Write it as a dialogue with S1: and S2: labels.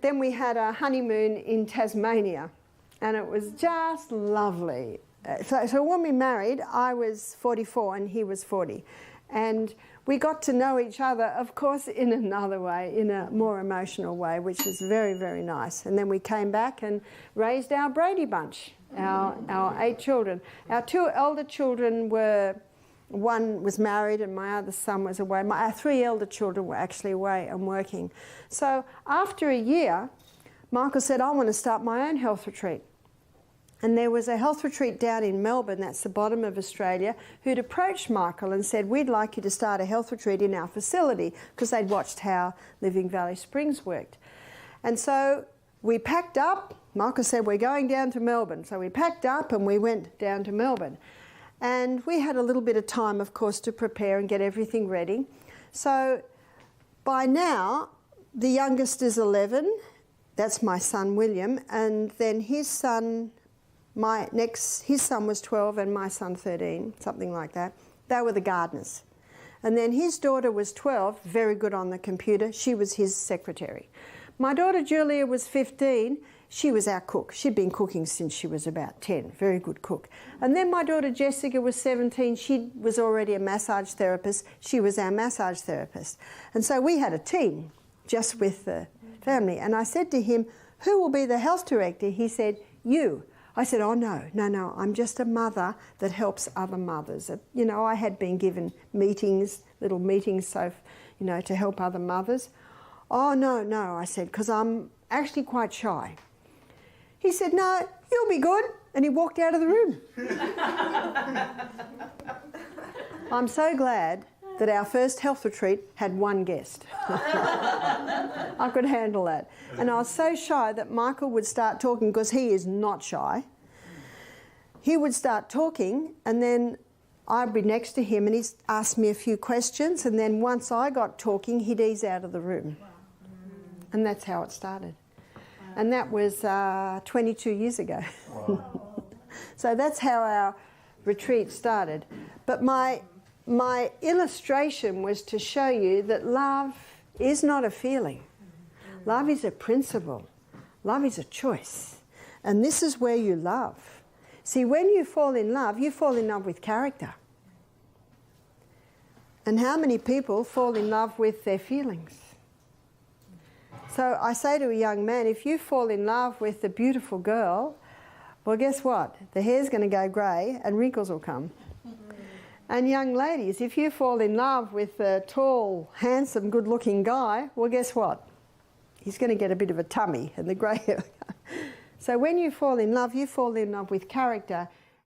S1: then we had a honeymoon in Tasmania, and it was just lovely. So when we married, I was 44 and he was 40. And we got to know each other, of course, in another way, in a more emotional way, which was very, very nice. And then we came back and raised our Brady Bunch, our 8 children. Our 2 elder children were, one was married and my other son was away. Our 3 elder children were actually away and working. So after a year, Michael said, I want to start my own health retreat. And there was a health retreat down in Melbourne, that's the bottom of Australia, who'd approached Michael and said, we'd like you to start a health retreat in our facility, because they'd watched how Living Valley Springs worked. And so we packed up. Michael said, we're going down to Melbourne. So we packed up and we went down to Melbourne. And we had a little bit of time, of course, to prepare and get everything ready. So by now, the youngest is 11. That's my son, William. And then his son... his son was 12 and my son 13, something like that. They were the gardeners. And then his daughter was 12, very good on the computer. She was his secretary. My daughter Julia was 15. She was our cook. She'd been cooking since she was about 10, very good cook. And then my daughter Jessica was 17. She was already a massage therapist. She was our massage therapist. And so we had a team just with the family. And I said to him, who will be the health director? He said, you. I said, oh, no, I'm just a mother that helps other mothers. You know, I had been given meetings, little meetings, so, you know, to help other mothers. Oh, no, I said, because I'm actually quite shy. He said, no, you'll be good. And he walked out of the room. I'm so glad that our first health retreat had 1 guest. I could handle that. And I was so shy that Michael would start talking, because he is not shy. He would start talking, and then I'd be next to him and he'd ask me a few questions, and then once I got talking, he'd ease out of the room. And that's how it started. And that was 22 years ago. So that's how our retreat started. But my illustration was to show you that love is not a feeling. Love is a principle. Love is a choice. And this is where you love. See, when you fall in love with character. And how many people fall in love with their feelings? So I say to a young man, if you fall in love with a beautiful girl, well, guess what? The hair's going to go grey and wrinkles will come. And young ladies, if you fall in love with a tall, handsome, good-looking guy, well, guess what? He's going to get a bit of a tummy and the grey hair. So when you fall in love with character,